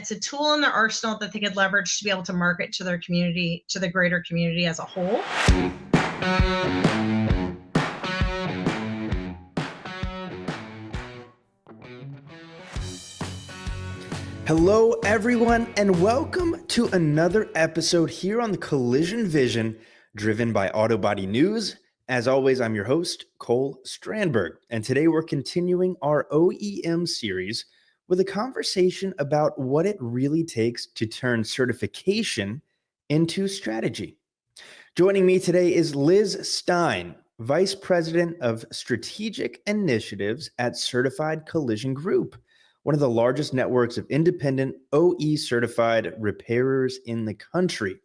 it's a tool in their arsenal that they could leverage to be able to market to their community, to the greater community as a whole. Hello, everyone, and welcome to another episode here on the Collision Vision, driven by Auto Body News. As always, I'm your host, Cole Strandberg, and today we're continuing our OEM series with a conversation about what it really takes to turn certification into strategy. Joining me today is Liz Stein, Vice President of Strategic Initiatives at Certified Collision Group, one of the largest networks of independent OE-certified repairers in the country.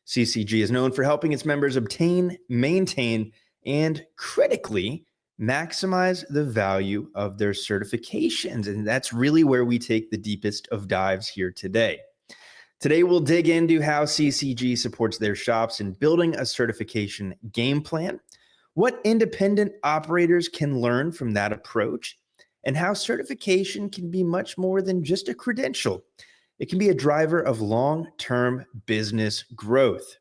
CCG is known for helping its members obtain, maintain, and critically maximize the value of their certifications. And that's really where we take the deepest of dives here today. Today, we'll dig into how CCG supports their shops in building a certification game plan, what independent operators can learn from that approach, and how certification can be much more than just a credential. It can be a driver of long-term business growth.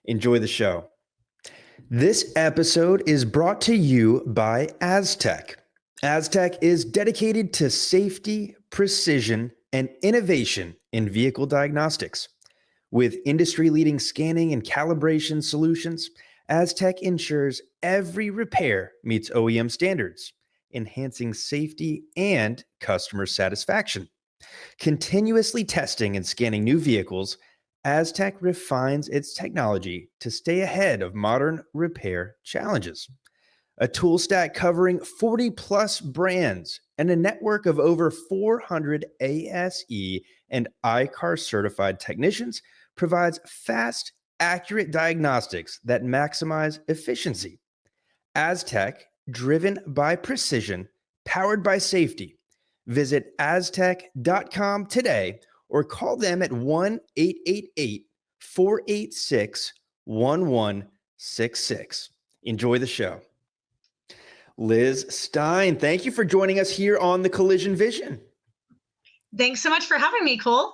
Enjoy the show. This episode is brought to you by asTech. asTech is dedicated to safety, precision, and innovation in vehicle diagnostics. With industry-leading scanning and calibration solutions, asTech ensures every repair meets OEM standards, enhancing safety and customer satisfaction. Continuously testing and scanning new vehicles, asTech refines its technology to stay ahead of modern repair challenges. A tool stack covering 40 plus brands and a network of over 400 ASE and I-CAR certified technicians provides fast, accurate diagnostics that maximize efficiency. asTech, driven by precision, powered by safety. Visit astech.com today or call them at 1-888-486-1166. Enjoy the show. Liz Stein, thank you for joining us here on the Collision Vision. Thanks so much for having me, Cole.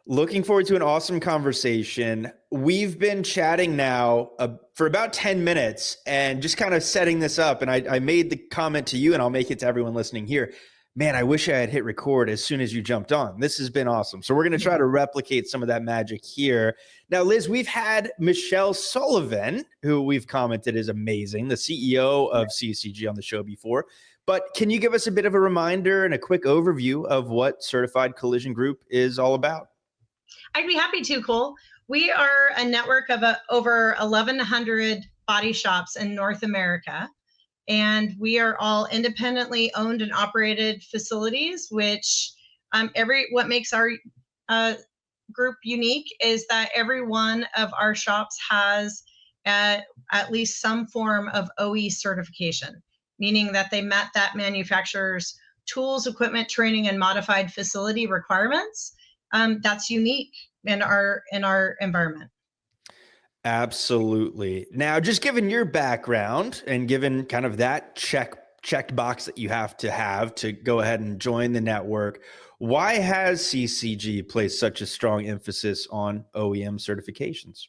Looking forward to an awesome conversation. We've been chatting now for about 10 minutes and just kind of setting this up. And I made the comment to you, and I'll make it to everyone listening here. Man, I wish I had hit record as soon as you jumped on. This has been awesome. So we're going to try to replicate some of that magic here. Now, Liz, we've had Michelle Sullivan, who we've commented is amazing, the CEO of CCG on the show before. But can you give us a bit of a reminder and a quick overview of what Certified Collision Group is all about? I'd be happy to, Cole. We are a network of over 1,100 body shops in North America. And we are all independently owned and operated facilities, which what makes our group unique is that every one of our shops has at least some form of OE certification, meaning that they met that manufacturer's tools, equipment, training, and modified facility requirements. That's unique in our environment. Absolutely. Now, just given your background and given kind of that checked box that you have to go ahead and join the network, why has CCG placed such a strong emphasis on OEM certifications?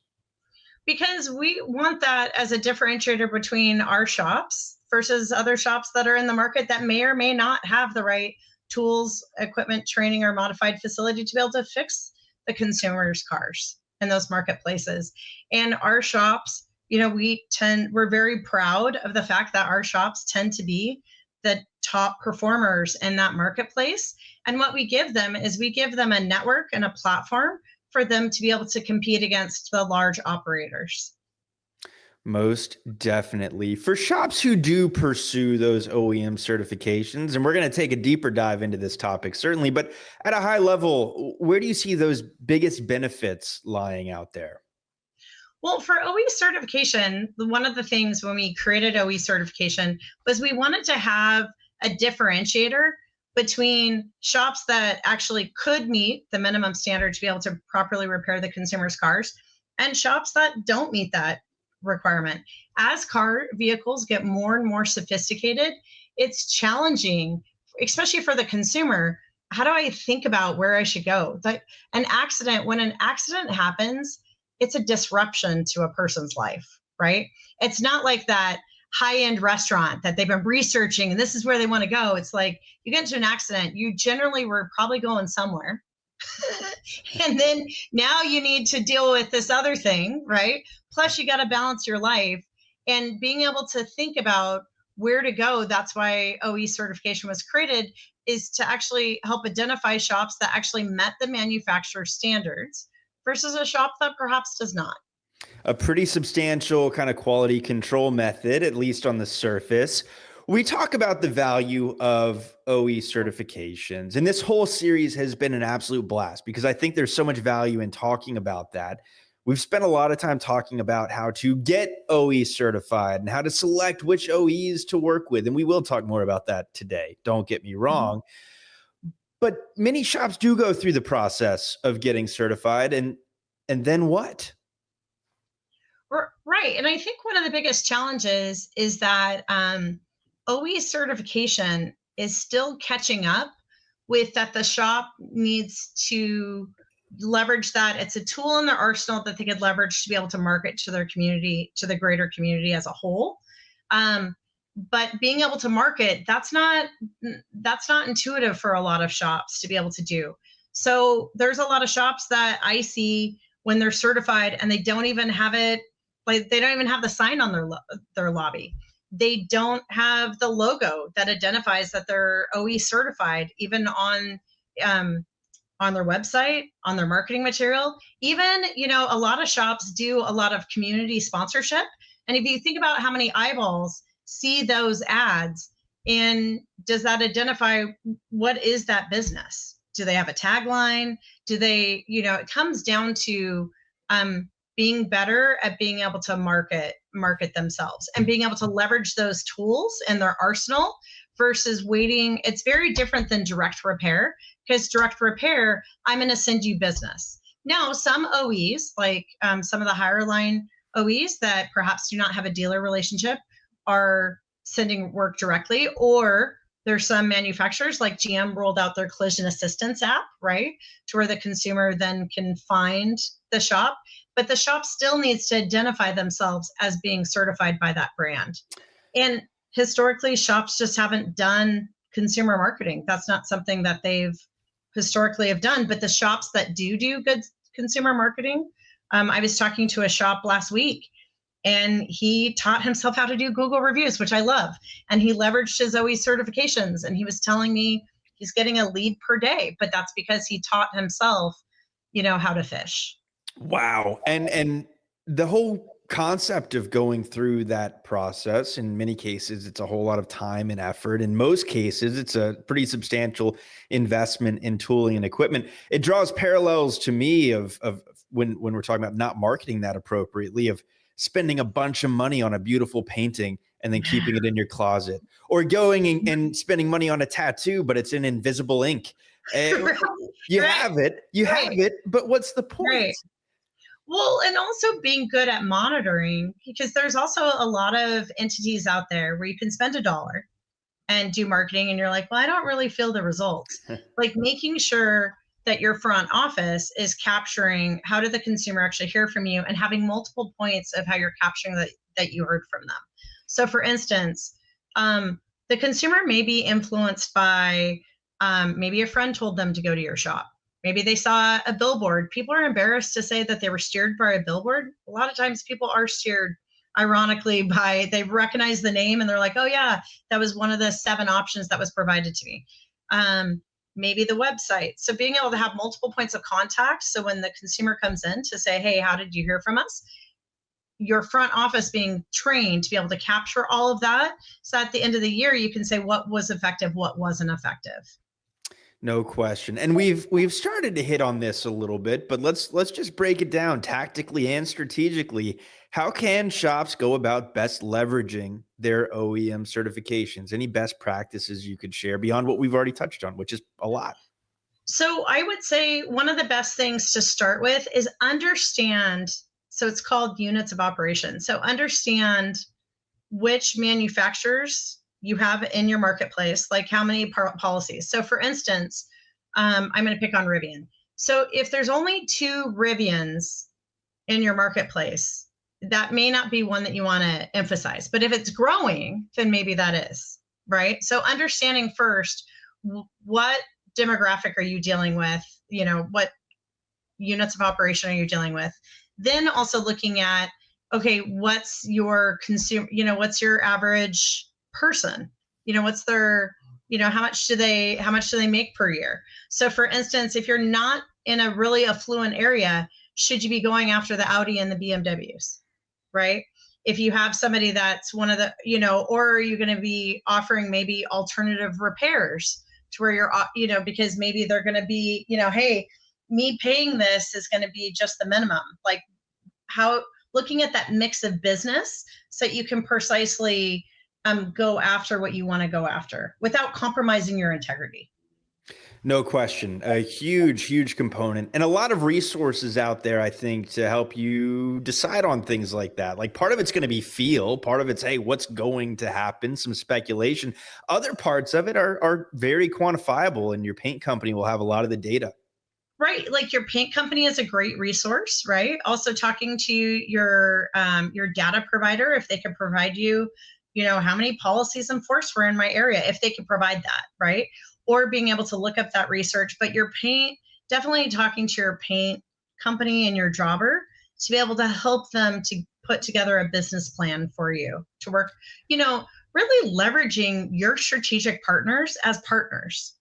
Because we want that as a differentiator between our shops versus other shops that are in the market that may or may not have the right tools, equipment, training, or modified facility to be able to fix the consumer's cars in those marketplaces. And our shops, we're very proud of the fact that our shops tend to be the top performers in that marketplace. And what we give them is we give them a network and a platform for them to be able to compete against the large operators. Most definitely. For shops who do pursue those OEM certifications, and we're going to take a deeper dive into this topic, certainly, but at a high level, where do you see those biggest benefits lying out there? Well, for OE certification, one of the things when we created OE certification was we wanted to have a differentiator between shops that actually could meet the minimum standard to be able to properly repair the consumer's cars and shops that don't meet that requirement. As car vehicles get more and more sophisticated, it's challenging, especially for the consumer, how do I think about where I should go? Like when an accident happens, it's a disruption to a person's life, right? It's not like that high-end restaurant that they've been researching and this is where they want to go. It's like you get into an accident, you generally were probably going somewhere. And then now you need to deal with this other thing, right? Plus you got to balance your life and being able to think about where to go. That's why OE certification was created, is to actually help identify shops that actually met the manufacturer standards versus a shop that perhaps does not. A pretty substantial kind of quality control method, at least on the surface. We talk about the value of OE certifications, and this whole series has been an absolute blast because I think there's so much value in talking about that. We've spent a lot of time talking about how to get OE certified and how to select which OEs to work with, and we will talk more about that today. Don't get me wrong. But many shops do go through the process of getting certified, and then what? Right. And I think one of the biggest challenges is that OE certification is still catching up with that the shop needs to leverage that. It's a tool in their arsenal that they could leverage to be able to market to their community, to the greater community as a whole. But being able to market, that's not intuitive for a lot of shops to be able to do. So there's a lot of shops that I see when they're certified and they don't even have it, like they don't even have the sign on their lobby. They don't have the logo that identifies that they're OE certified, even on their website, on their marketing material. Even, a lot of shops do a lot of community sponsorship. And if you think about how many eyeballs see those ads, and does that identify what is that business? Do they have a tagline? Do they, it comes down to being better at being able to market themselves and being able to leverage those tools in their arsenal versus waiting. It's very different than direct repair, because direct repair, I'm going to send you business. Now, some OEs, like some of the higher line OEs that perhaps do not have a dealer relationship, are sending work directly, or there's some manufacturers like GM rolled out their collision assistance app, right? To where the consumer then can find the shop, but the shop still needs to identify themselves as being certified by that brand. And historically, shops just haven't done consumer marketing. That's not something that they've historically have done, but the shops that do good consumer marketing, I was talking to a shop last week, and he taught himself how to do Google reviews, which I love. And he leveraged his OE certifications. And he was telling me he's getting a lead per day, but that's because he taught himself, how to fish. Wow. And the whole concept of going through that process, in many cases, it's a whole lot of time and effort. In most cases, it's a pretty substantial investment in tooling and equipment. It draws parallels to me of when we're talking about not marketing that appropriately, of spending a bunch of money on a beautiful painting and then keeping it in your closet, or going and spending money on a tattoo, but it's in invisible ink. You have it, but what's the point? Right. Well, and also being good at monitoring, because there's also a lot of entities out there where you can spend $1 and do marketing and you're like, well, I don't really feel the results. Like making sure that your front office is capturing how did the consumer actually hear from you, and having multiple points of how you're capturing that you heard from them. So for instance, the consumer may be influenced by maybe a friend told them to go to your shop. Maybe they saw a billboard. People are embarrassed to say that they were steered by a billboard. A lot of times people are steered, ironically, they recognize the name and they're like, oh yeah, that was one of the 7 options that was provided to me. Maybe the website. So being able to have multiple points of contact. So when the consumer comes in to say, hey, how did you hear from us? Your front office being trained to be able to capture all of that. So at the end of the year, you can say what was effective, what wasn't effective. No question. And we've started to hit on this a little bit, but let's just break it down tactically and strategically. How can shops go about best leveraging their OEM certifications? Any best practices you could share beyond what we've already touched on, which is a lot? So I would say one of the best things to start with is understand. So it's called units of operation. So understand which manufacturers you have in your marketplace, like how many policies. So for instance, I'm going to pick on Rivian. So if there's only 2 Rivians in your marketplace, that may not be one that you want to emphasize. But if it's growing, then maybe that is, right? So understanding first, what demographic are you dealing with? What units of operation are you dealing with? Then also looking at, okay, what's your consumer, what's your average person? What's their, how much do they make per year? So for instance, if you're not in a really affluent area, should you be going after the Audi and the BMWs, right? If you have somebody that's one of the, or are you going to be offering maybe alternative repairs to where you're, because maybe they're going to be, hey, me paying this is going to be just the minimum. Like how looking at that mix of business so that you can precisely go after what you want to go after without compromising your integrity. No question. A huge, huge component and a lot of resources out there, I think, to help you decide on things like that. Like part of it's going to be feel, part of it's, hey, what's going to happen, some speculation. Other parts of it are very quantifiable, and your paint company will have a lot of the data. Right. Like your paint company is a great resource, right? Also talking to your data provider, if they can provide you, how many policies enforced were in my area, if they can provide that, right? Or being able to look up that research. But your paint, definitely talking to your paint company and your jobber to be able to help them to put together a business plan for you to work, really leveraging your strategic partners as partners.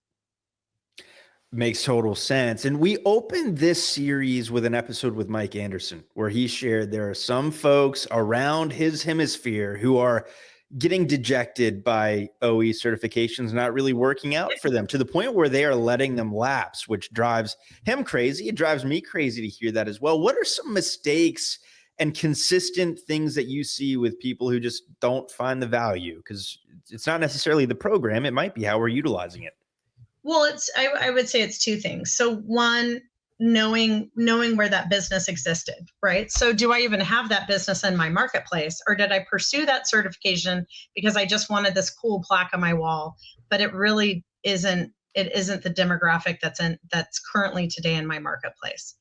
Makes total sense. And we opened this series with an episode with Mike Anderson, where he shared there are some folks around his hemisphere who are getting dejected by OE certifications not really working out for them to the point where they are letting them lapse, which drives him crazy. It drives me crazy to hear that as well. What are some mistakes and consistent things that you see with people who just don't find the value? Because it's not necessarily the program. It might be how we're utilizing it. Well, I would say it's 2 things. So one, knowing where that business existed, right? So do I even have that business in my marketplace, or did I pursue that certification because I just wanted this cool plaque on my wall, but it really isn't, it isn't the demographic that's currently today in my marketplace.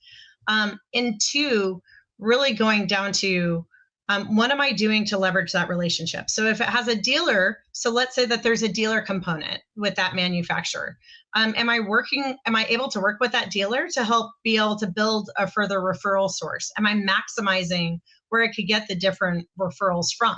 And 2, really going down to, what am I doing to leverage that relationship? So if it has a dealer, so let's say that there's a dealer component with that manufacturer. Am I able to work with that dealer to help be able to build a further referral source? Am I maximizing where I could get the different referrals from?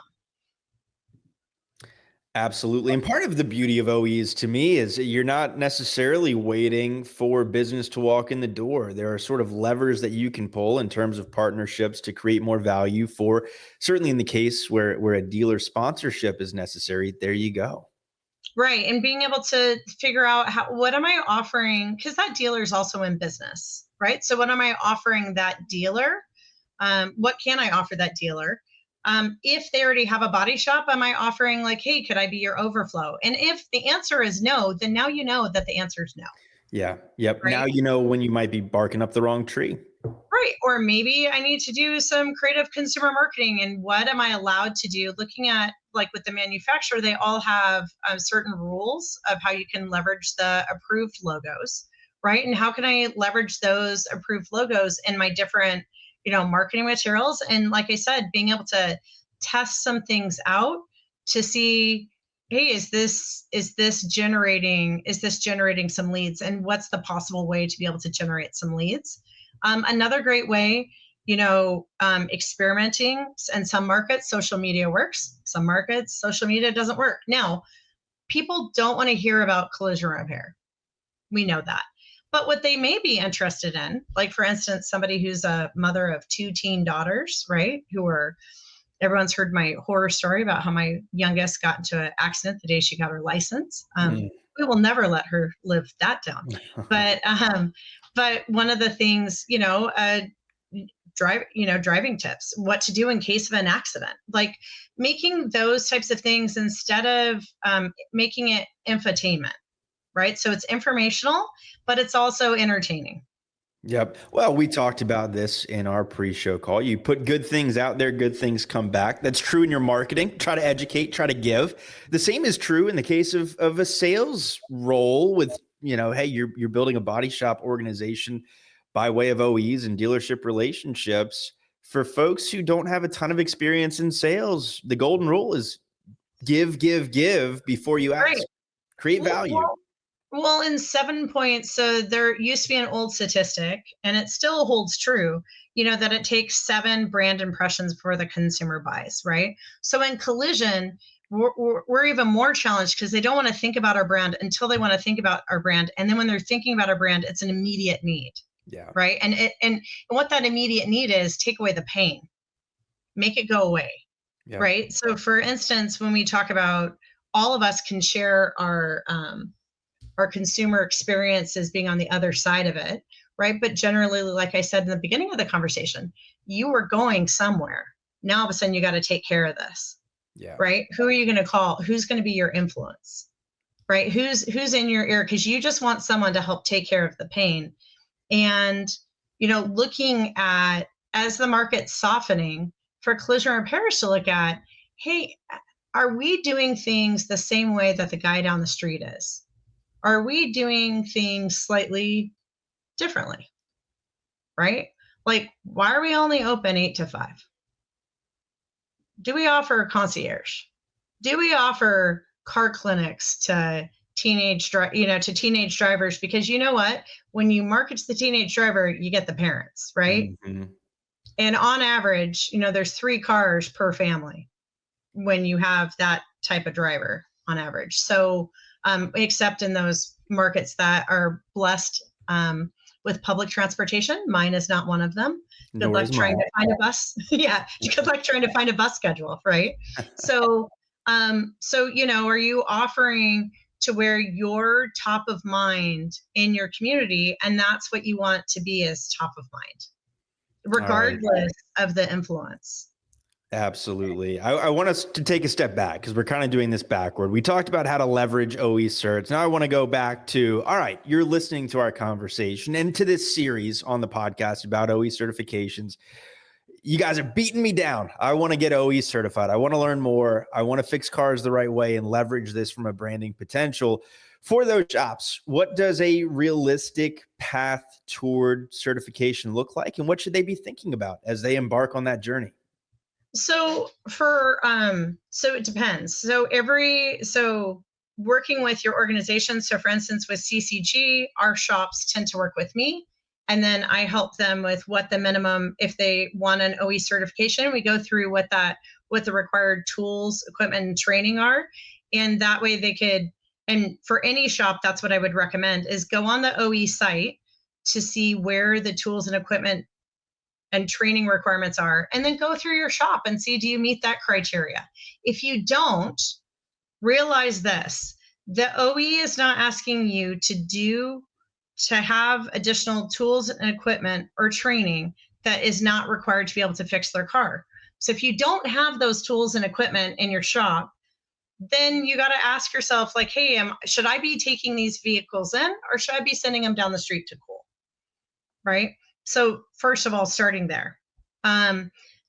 Absolutely. And part of the beauty of OEs to me is that you're not necessarily waiting for business to walk in the door. There are sort of levers that you can pull in terms of partnerships to create more value for, certainly in the case where a dealer sponsorship is necessary. There you go. Right. And being able to figure out what am I offering? Because that dealer is also in business, right? So what am I offering that dealer? What can I offer that dealer? If they already have a body shop, am I offering like, hey, could I be your overflow? And if the answer is no, then now you know that the answer is no. Yeah. Yep. Right. Now you know when you might be barking up the wrong tree. Right. Or maybe I need to do some creative consumer marketing. And what am I allowed to do? Looking at like with the manufacturer, they all have certain rules of how you can leverage the approved logos, right? And how can I leverage those approved logos in my different, marketing materials? And like I said, being able to test some things out to see, hey, is this generating some leads, and what's the possible way to be able to generate some leads? Another great way, experimenting. In some markets, social media works. Some markets, social media doesn't work. Now, people don't want to hear about collision repair. We know that. But what they may be interested in, like for instance, somebody who's a mother of 2 teen daughters, right? Everyone's heard my horror story about how my youngest got into an accident the day she got her license. We will never let her live that down. But one of the things, driving tips, what to do in case of an accident, like making those types of things instead of making it infotainment, right? So it's informational, but it's also entertaining. Yep. Well, we talked about this in our pre-show call. You put good things out there, good things come back. That's true in your marketing. Try to educate, try to give. The same is true in the case of a sales role with hey, you're building a body shop organization by way of OEs and dealership relationships. For folks who don't have a ton of experience in sales, the golden rule is give before you Right. ask. Create value. Well, in 7 points, so there used to be an old statistic, and it still holds true, that it takes 7 brand impressions before the consumer buys, right? So in collision, we're even more challenged because they don't want to think about our brand until they want to think about our brand. And then when they're thinking about our brand, it's an immediate need. Yeah. Right. And what that immediate need is, take away the pain, make it go away. Yeah. Right. So for instance, when we talk about, all of us can share our consumer experiences being on the other side of it, right? But generally, like I said in the beginning of the conversation, you were going somewhere. Now all of a sudden you got to take care of this. Yeah. Right. Who are you going to call? Who's going to be your influence? Right. Who's in your ear? Because you just want someone to help take care of the pain. And, looking at, as the market's softening, for collision repairs to look at, hey, are we doing things the same way that the guy down the street is? Are we doing things slightly differently? Right? Like, why are we only open 8 to 5? Do we offer concierge? Do we offer car clinics to teenage drivers? Because you know what? When you market to the teenage driver, you get the parents, right? Mm-hmm. And on average, there's 3 cars per family when you have that type of driver on average. So, except in those markets that are blessed with public transportation, mine is not one of them. Good luck trying to find a bus. Yeah, good luck trying to find a bus schedule, right? So, are you offering to where you're top of mind in your community, and that's what you want to be, as top of mind, regardless of the influence. Absolutely. I want us to take a step back because we're kind of doing this backward. We talked about how to leverage OE certs. Now I want to go back to, all right, you're listening to our conversation and to this series on the podcast about OE certifications. You guys are beating me down. I want to get OE certified. I want to learn more. I want to fix cars the right way and leverage this from a branding potential. For those shops, what does a realistic path toward certification look like? And what should they be thinking about as they embark on that journey? So so it depends. So working with your organization. So for instance, with CCG, our shops tend to work with me. And then I help them with what the minimum, if they want an OE certification, we go through what the required tools, equipment, and training are. And that way they could, and for any shop, that's what I would recommend, is go on the OE site to see where the tools and equipment and training requirements are, and then go through your shop and see, do you meet that criteria? If you don't, realize this: the OE is not asking you to have additional tools and equipment or training that is not required to be able to fix their car. So if you don't have those tools and equipment in your shop, then you got to ask yourself, like, hey, should I be taking these vehicles in, or should I be sending them down the street to cool? Right? So first of all, starting there.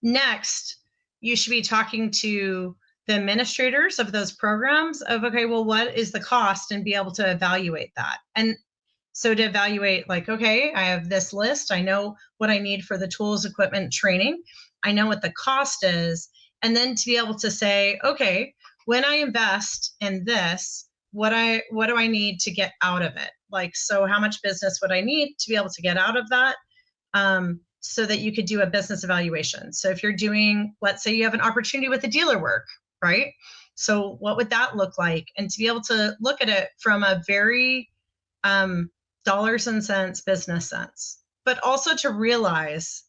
Next, you should be talking to the administrators of those programs of, okay, well, what is the cost, and be able to evaluate that. And so to evaluate, like, okay, I have this list. I know what I need for the tools, equipment, training. I know what the cost is. And then to be able to say, okay, when I invest in this, what do I need to get out of it? Like, so how much business would I need to be able to get out of that? So that you could do a business evaluation. So if you're doing, let's say you have an opportunity with a dealer work, right? So what would that look like? And to be able to look at it from a very dollars and cents business sense, but also to realize,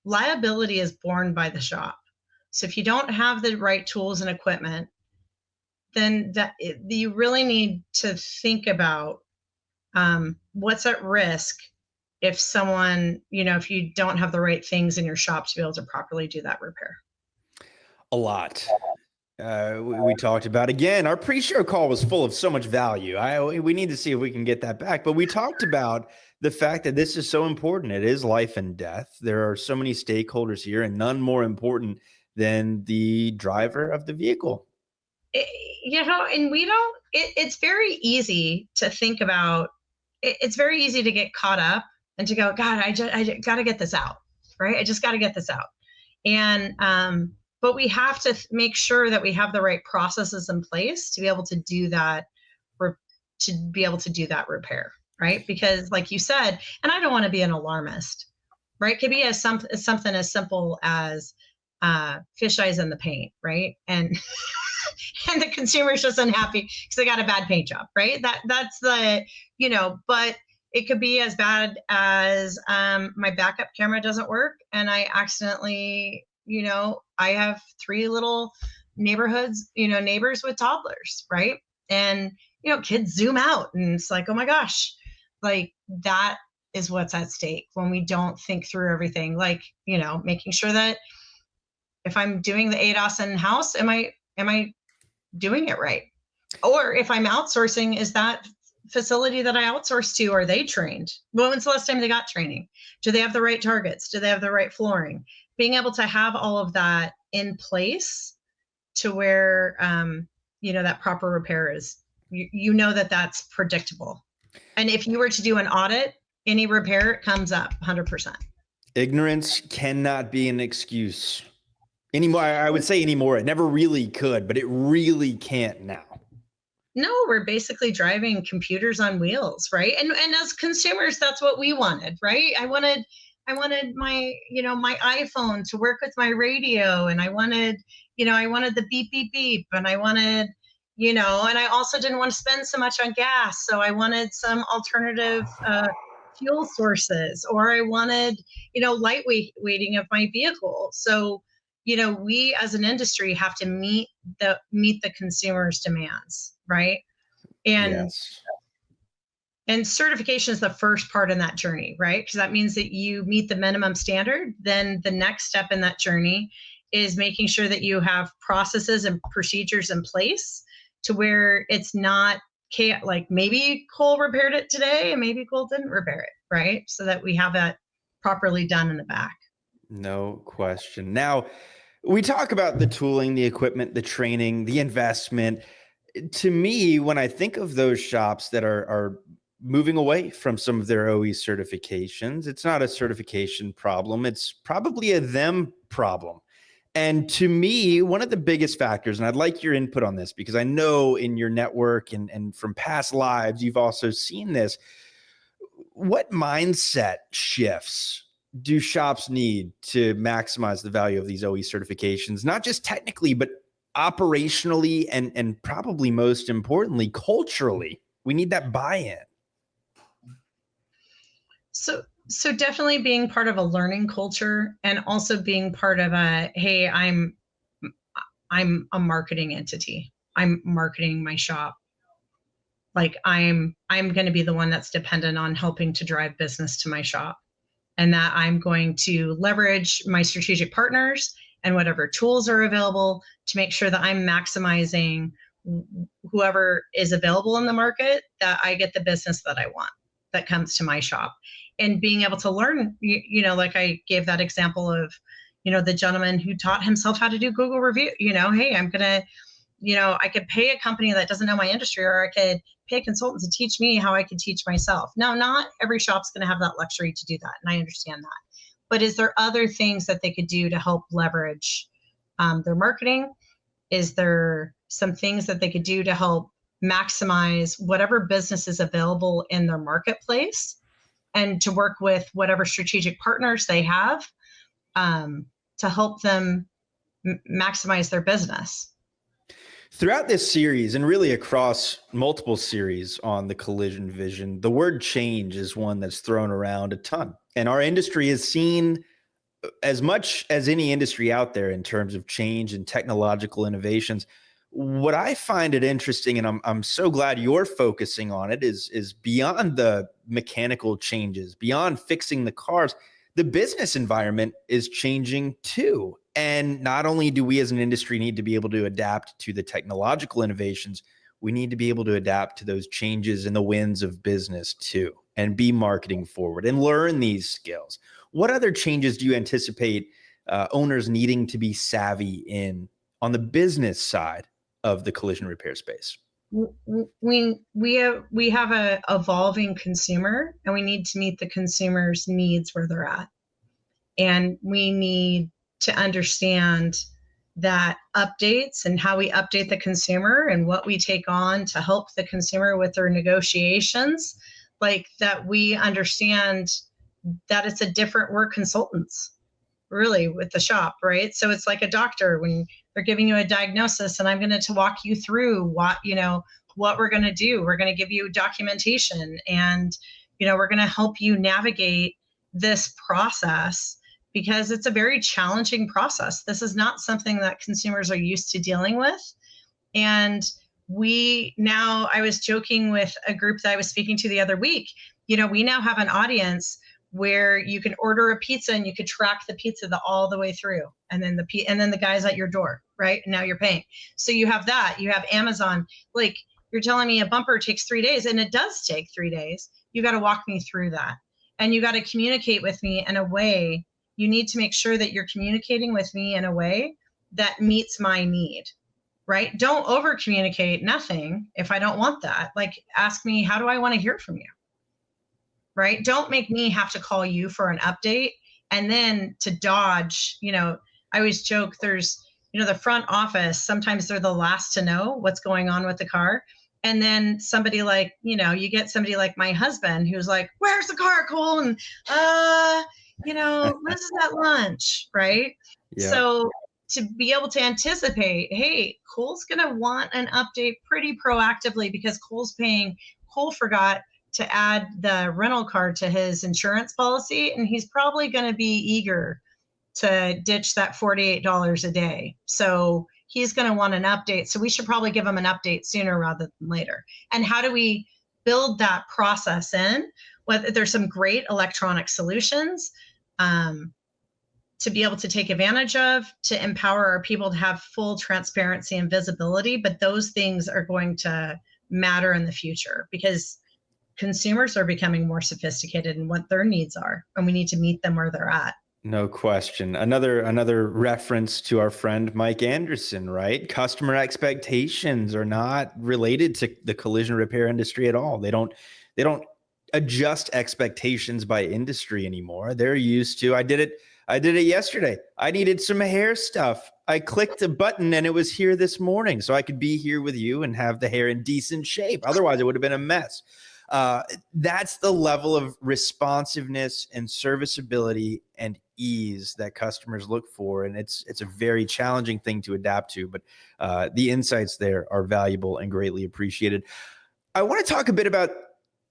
liability is borne by the shop. So if you don't have the right tools and equipment, then you really need to think about what's at risk if someone, if you don't have the right things in your shop to be able to properly do that repair. A lot. We talked about, again, our pre-show call was full of so much value. We need to see if we can get that back. But we talked about the fact that this is so important. It is life and death. There are so many stakeholders here, and none more important than the driver of the vehicle. And it's very easy to think about. It's very easy to get caught up and to go, God, I got to get this out, right? I just got to get this out. And, but we have to make sure that we have the right processes in place to be able to do that, repair, right? Because like you said, and I don't want to be an alarmist, right? It could be something as simple as fish eyes in the paint, right? And and the consumer's just unhappy because they got a bad paint job, right? That's the, but it could be as bad as my backup camera doesn't work and I accidentally, I have 3 little neighbors with toddlers, right? And, kids zoom out and it's like, oh my gosh, like that is what's at stake when we don't think through everything. Like, making sure that if I'm doing the ADAS in-house, am I doing it right? Or if I'm outsourcing, is that facility that I outsource to, are they trained? When was the last time they got training? Do they have the right targets? Do they have the right flooring? Being able to have all of that in place to where, that proper repair is, that's predictable. And if you were to do an audit, any repair comes up 100%. Ignorance cannot be an excuse anymore. I would say anymore. It never really could, but it really can't now. No, we're basically driving computers on wheels, right? And as consumers, that's what we wanted, right? I wanted my, my iPhone to work with my radio, and I wanted the beep, beep, beep, and I wanted, and I also didn't want to spend so much on gas. So I wanted some alternative fuel sources, or I wanted, weighting of my vehicle. So, we as an industry have to meet the consumer's demands, right? And yes. And certification is the first part in that journey, right? Because that means that you meet the minimum standard. Then the next step in that journey is making sure that you have processes and procedures in place to where it's not like maybe Cole repaired it today and maybe Cole didn't repair it, right? So that we have that properly done in the back. No question. Now, we talk about the tooling, the equipment, the training, the investment. To me, when I think of those shops that are moving away from some of their OE certifications, it's not a certification problem. It's probably a them problem. And to me, one of the biggest factors, and I'd like your input on this because I know in your network and from past lives, you've also seen this. What mindset shifts do shops need to maximize the value of these OE certifications, not just technically, but operationally and probably most importantly, culturally? We need that buy-in. So definitely being part of a learning culture and also being part of hey, I'm a marketing entity. I'm marketing my shop. Like I'm going to be the one that's dependent on helping to drive business to my shop, and that I'm going to leverage my strategic partners and whatever tools are available to make sure that I'm maximizing whoever is available in the market, that I get the business that I want that comes to my shop. And being able to learn, like I gave that example of, the gentleman who taught himself how to do Google review, hey, I'm going to, I could pay a company that doesn't know my industry, or I could pay a consultant to teach me how I could teach myself. Now, not every shop's going to have that luxury to do that. And I understand that. But is there other things that they could do to help leverage their marketing? Is there some things that they could do to help maximize whatever business is available in their marketplace, and to work with whatever strategic partners they have to help them maximize their business? Throughout this series, and really across multiple series on the Collision Vision, the word change is one that's thrown around a ton. And our industry has seen as much as any industry out there in terms of change and technological innovations. What I find it interesting, and I'm so glad you're focusing on it, is beyond the mechanical changes, beyond fixing the cars, the business environment is changing too. And not only do we as an industry need to be able to adapt to the technological innovations, we need to be able to adapt to those changes in the winds of business too, and be marketing forward and learn these skills. What other changes do you anticipate owners needing to be savvy in on the business side of the collision repair space? we have a evolving consumer, and we need to meet the consumer's needs where they're at. And we need to understand that updates and how we update the consumer and what we take on to help the consumer with their negotiations, like that we understand that it's a different, we're consultants really with the shop, right? So it's like a doctor when they're giving you a diagnosis, and I'm going to walk you through what we're going to do. We're going to give you documentation, and we're going to help you navigate this process, because it's a very challenging process. This is not something that consumers are used to dealing with. And I was joking with a group that I was speaking to the other week, we now have an audience where you can order a pizza and you could track the pizza all the way through, and then the guy's at your door, right? And now you're paying. So you have that. You have Amazon. Like, you're telling me a bumper takes 3 days, and it does take 3 days. You got to walk me through that, and you got to communicate with me in a way. You need to make sure that you're communicating with me in a way that meets my need, right? Don't over communicate nothing if I don't want that. Like, ask me, how do I want to hear from you? Right? Don't make me have to call you for an update and then to dodge. I always joke, there's, the front office, sometimes they're the last to know what's going on with the car. And then somebody like, you get somebody like my husband who's like, where's the car, Cole? And, Liz is at lunch, right? Yeah. So to be able to anticipate, hey, Cole's going to want an update pretty proactively because Cole forgot to add the rental car to his insurance policy, and he's probably going to be eager to ditch that $48 a day. So he's going to want an update. So we should probably give him an update sooner rather than later. And how do we build that process in? Well, there's some great electronic solutions to be able to take advantage of, to empower our people to have full transparency and visibility. But those things are going to matter in the future because consumers are becoming more sophisticated in what their needs are, and we need to meet them where they're at. No question. Another reference to our friend Mike Anderson, right? Customer expectations are not related to the collision repair industry at all. They don't adjust expectations by industry anymore. They're used to, I did it yesterday. I needed some hair stuff. I clicked a button and it was here this morning, so I could be here with you and have the hair in decent shape. Otherwise it would have been a mess. That's the level of responsiveness and serviceability and ease that customers look for. And it's a very challenging thing to adapt to, but the insights there are valuable and greatly appreciated. I want to talk a bit about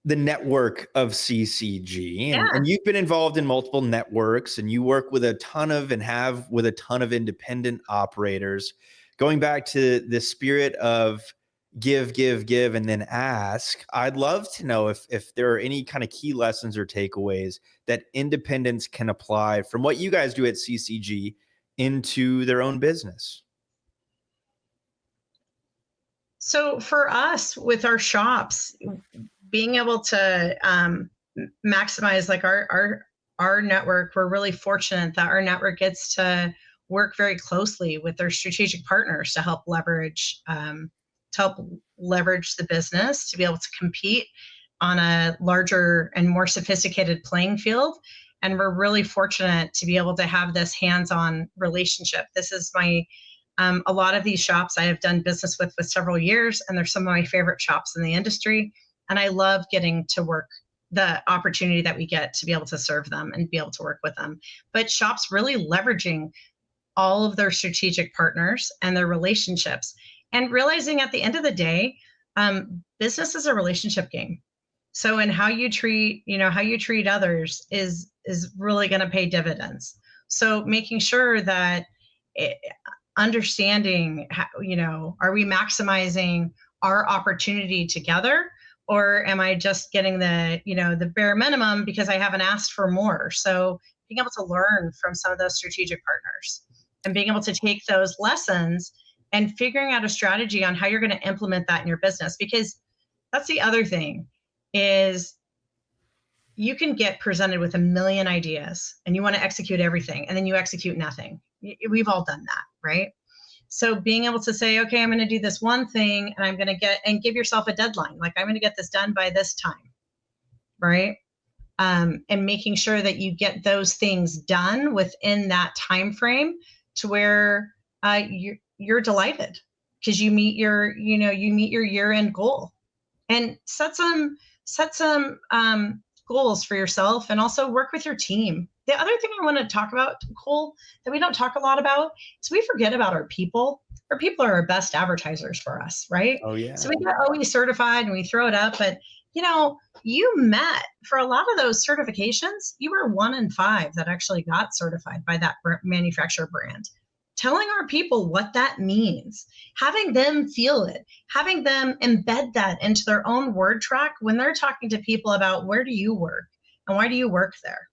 the network of CCG, and you've been involved in multiple networks, and you work with a ton of independent operators. Going back to the spirit of give, and then ask, I'd love to know if there are any kind of key lessons or takeaways that independents can apply from what you guys do at CCG into their own business. So for us, with our shops, being able to maximize like our network, we're really fortunate that our network gets to work very closely with their strategic partners to help leverage the business, to be able to compete on a larger and more sophisticated playing field. And we're really fortunate to be able to have this hands-on relationship. This is a lot of these shops I have done business with several years, and they're some of my favorite shops in the industry. And I love getting to work, the opportunity that we get to be able to serve them and be able to work with them. But shops really leveraging all of their strategic partners and their relationships, and realizing at the end of the day, business is a relationship game. So in how you treat others is really going to pay dividends. So making sure that understanding how, are we maximizing our opportunity together, or am I just getting the bare minimum because I haven't asked for more? So being able to learn from some of those strategic partners and being able to take those lessons and figuring out a strategy on how you're going to implement that in your business. Because that's the other thing, is you can get presented with a million ideas and you want to execute everything, and then you execute nothing. We've all done that, right? So being able to say, okay, I'm going to do this one thing and I'm going to give yourself a deadline. Like, I'm going to get this done by this time. Right. And making sure that you get those things done within that time frame to where you're delighted because you meet your year-end goal, and set some goals for yourself, and also work with your team. The other thing I want to talk about, Cole, that we don't talk a lot about is we forget about our people. Our people are our best advertisers for us, right? Oh yeah. So we get OE certified and we throw it up, but you met for a lot of those certifications, you were 1 in 5 that actually got certified by that manufacturer brand. Telling our people what that means, having them feel it, having them embed that into their own word track when they're talking to people about where do you work and why do you work there.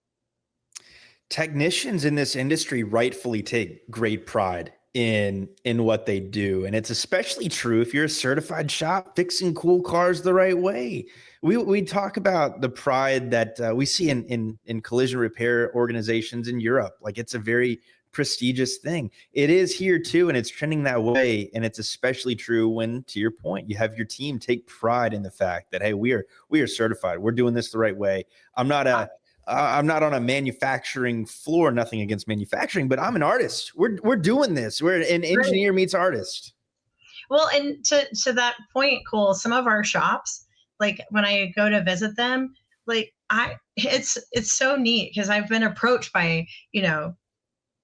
Technicians in this industry rightfully take great pride in what they do, and it's especially true if you're a certified shop fixing cool cars the right way. We talk about the pride that we see in collision repair organizations in Europe. Like, it's a very prestigious thing. It is here too, and it's trending that way. And it's especially true when, to your point, you have your team take pride in the fact that, hey, we are certified. We're doing this the right way. I'm not on a manufacturing floor, nothing against manufacturing, but I'm an artist. We're doing this. We're an engineer meets artist. Well, and to that point, Cole, some of our shops, like when I go to visit them, like it's so neat because I've been approached by,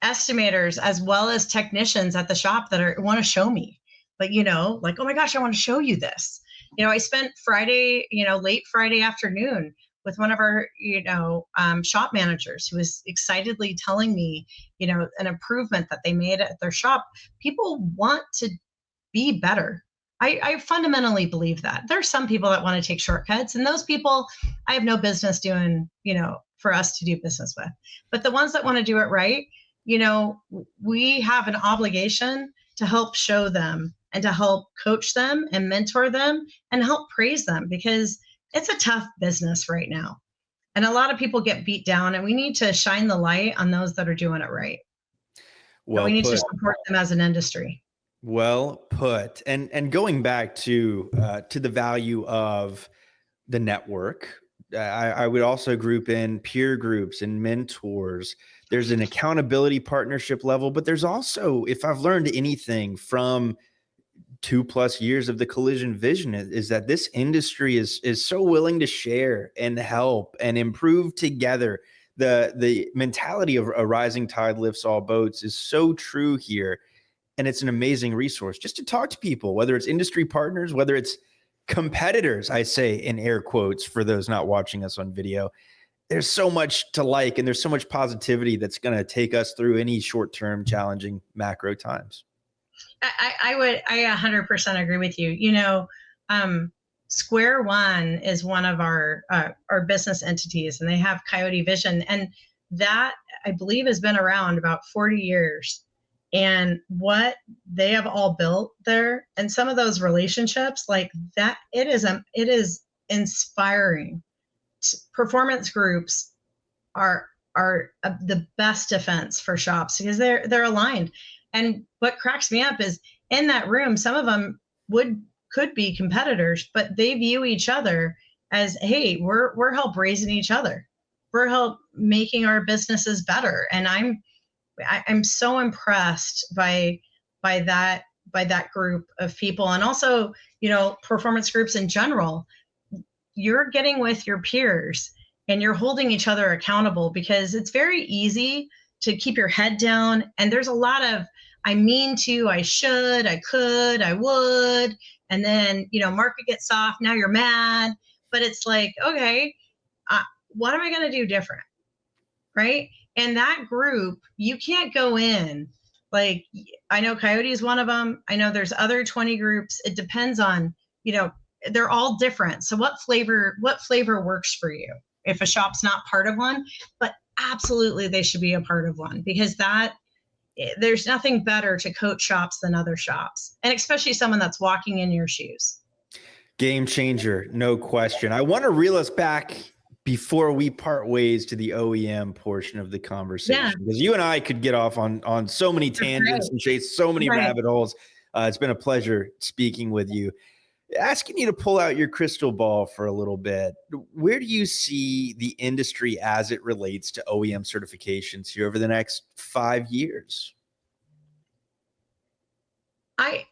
estimators as well as technicians at the shop that want to show me, like, oh my gosh, I want to show you this. I spent Friday, late Friday afternoon with one of our, shop managers who was excitedly telling me, an improvement that they made at their shop. People want to be better. I fundamentally believe that. There's some people that want to take shortcuts, and those people I have no business doing, for us to do business with. But the ones that want to do it right, we have an obligation to help show them and to help coach them and mentor them and help praise them, because it's a tough business right now. And a lot of people get beat down, and we need to shine the light on those that are doing it right. Well, we need to support them as an industry. Well put. And going back to the value of the network, I would also group in peer groups and mentors. There's an accountability partnership level, but there's also, if I've learned anything from 2+ years of the collision vision, is that this industry is so willing to share and help and improve together. The mentality of a rising tide lifts all boats is so true here. And it's an amazing resource just to talk to people, whether it's industry partners, whether it's competitors, I say in air quotes for those not watching us on video. There's so much to like, and there's so much positivity that's going to take us through any short-term challenging macro times. I 100% agree with you. Square One is one of our business entities, and they have Coyote Vision, and that, I believe, has been around about 40 years. And what they have all built there, and some of those relationships, like that, it is inspiring. Performance groups are the best defense for shops because they're aligned. And what cracks me up is in that room, some of them could be competitors, but they view each other as, hey, we're help raising each other. We're help making our businesses better. And I'm so impressed by that group of people. And also, performance groups in general, you're getting with your peers and you're holding each other accountable, because it's very easy to keep your head down. And there's a lot of, I mean to, I should, I could, I would. And then, market gets soft. Now you're mad. But it's like, okay, what am I going to do different? Right? And that group, you can't go in. Like, I know Coyote is one of them. I know there's other 20 groups. It depends on, they're all different. So what flavor works for you if a shop's not part of one? But absolutely they should be a part of one, because there's nothing better to coach shops than other shops, and especially someone that's walking in your shoes. Game changer, no question. I want to reel us back before we part ways to the OEM portion of the Yeah, conversation, because you and I could get off on so many that's tangents right. and chase so many Right. rabbit holes. It's been a pleasure speaking with you. Asking you to pull out your crystal ball for a little bit. Where do you see the industry as it relates to OEM certifications here over the next 5 years? I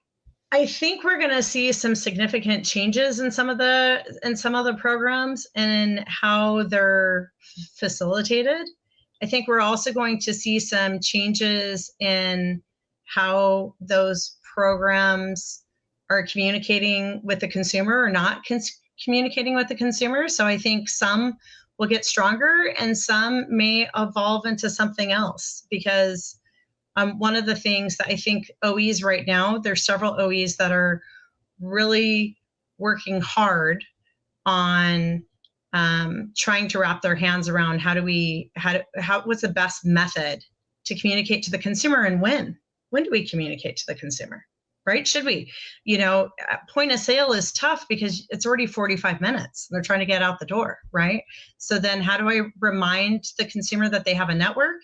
I think we're going to see some significant changes in some of the programs and how they're facilitated. I think we're also going to see some changes in how those programs are communicating with the consumer or not communicating with the consumer. So I think some will get stronger and some may evolve into something else because one of the things that I think OEs right now, there's several OEs that are really working hard on trying to wrap their hands around what's the best method to communicate to the consumer and when do we communicate to the consumer, right? Should we, point of sale is tough because it's already 45 minutes. They're trying to get out the door, right? So then how do I remind the consumer that they have a network?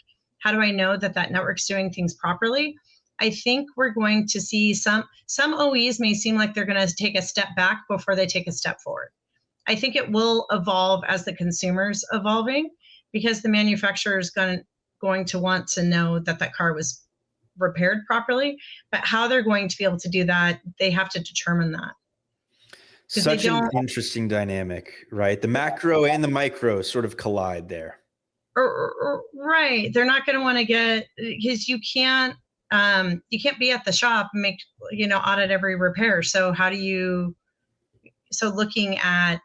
How do I know that that network's doing things properly? I think we're going to see some OEs may seem like they're going to take a step back before they take a step forward. I think it will evolve as the consumer's evolving because the manufacturer is going to want to know that that car was repaired properly. But how they're going to be able to do that, they have to determine that. Such an interesting dynamic, right? The macro and the micro sort of collide there. Right. They're not going to want to get, because you can't be at the shop and audit every repair. So looking at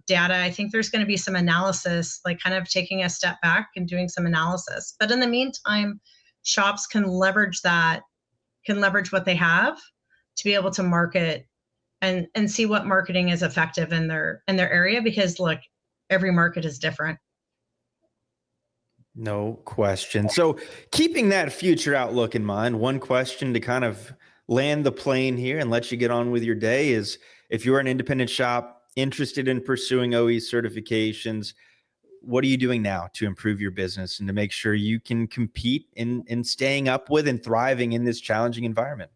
data, I think there's going to be some analysis, like kind of taking a step back and doing some analysis. But in the meantime, shops can leverage what they have to be able to market and see what marketing is effective in their area, because look, every market is different. No question. So keeping that future outlook in mind, one question to kind of land the plane here and let you get on with your day is, if you're an independent shop interested in pursuing OE certifications, what are you doing now to improve your business and to make sure you can compete in staying up with and thriving in this challenging environment?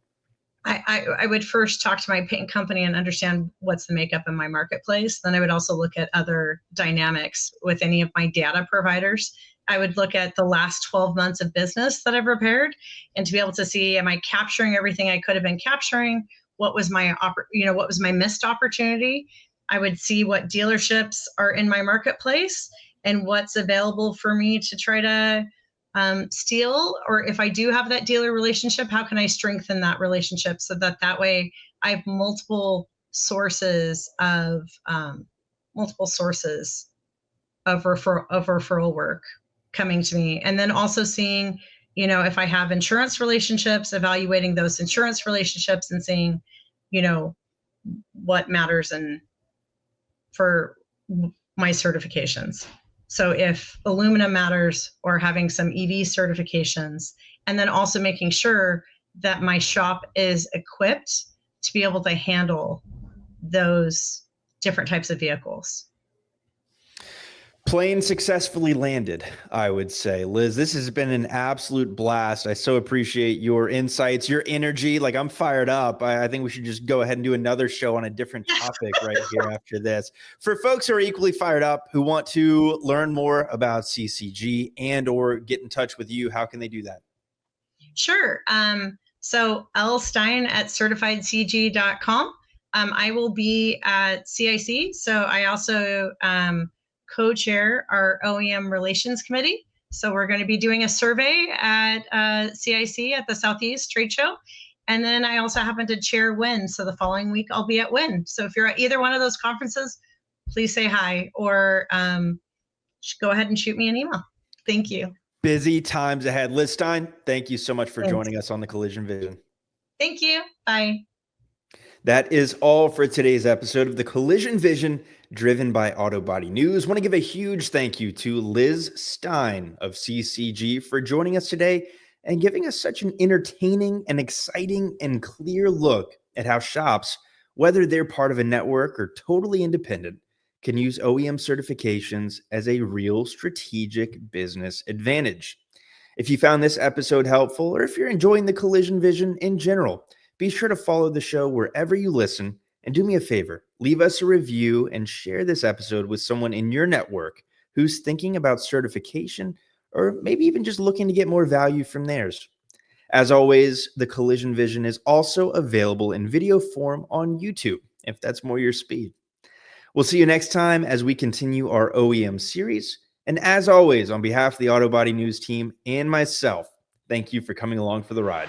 I would first talk to my paint company and understand what's the makeup in my marketplace. Then I would also look at other dynamics with any of my data providers. I would look at the last 12 months of business that I've repaired and to be able to see, am I capturing everything I could have been capturing? What was my missed opportunity? I would see what dealerships are in my marketplace and what's available for me to try to steal, or if I do have that dealer relationship, how can I strengthen that relationship so that way I have multiple sources of referral work coming to me. And then also seeing, if I have insurance relationships, evaluating those insurance relationships and seeing, what matters for my certifications. So if aluminum matters, or having some EV certifications, and then also making sure that my shop is equipped to be able to handle those different types of vehicles. Plane successfully landed, I would say. Liz, this has been an absolute blast. I so appreciate your insights, your energy. Like, I'm fired up. I think we should just go ahead and do another show on a different topic right here after this. For folks who are equally fired up, who want to learn more about CCG and or get in touch with you, how can they do that? Sure. So Stein at certifiedcg.com. I will be at CIC. So I also co-chair our OEM Relations Committee. So we're going to be doing a survey at CIC at the Southeast Trade Show. And then I also happen to chair WIN. So the following week I'll be at WIN. So if you're at either one of those conferences, please say hi, or go ahead and shoot me an email. Thank you. Busy times ahead. Liz Stein, thank you so much for joining us on the Collision Vision. Thank you. Bye. That is all for today's episode of the Collision Vision, driven by Auto Body News. I want to give a huge thank you to Liz Stein of CCG for joining us today and giving us such an entertaining and exciting and clear look at how shops, whether they're part of a network or totally independent, can use OEM certifications as a real strategic business advantage. If you found this episode helpful, or if you're enjoying the Collision Vision in general, be sure to follow the show wherever you listen. And do me a favor, leave us a review and share this episode with someone in your network who's thinking about certification or maybe even just looking to get more value from theirs. As always, the Collision Vision is also available in video form on YouTube, if that's more your speed. We'll see you next time as we continue our OEM series. And as always, on behalf of the Auto Body News team and myself, thank you for coming along for the ride.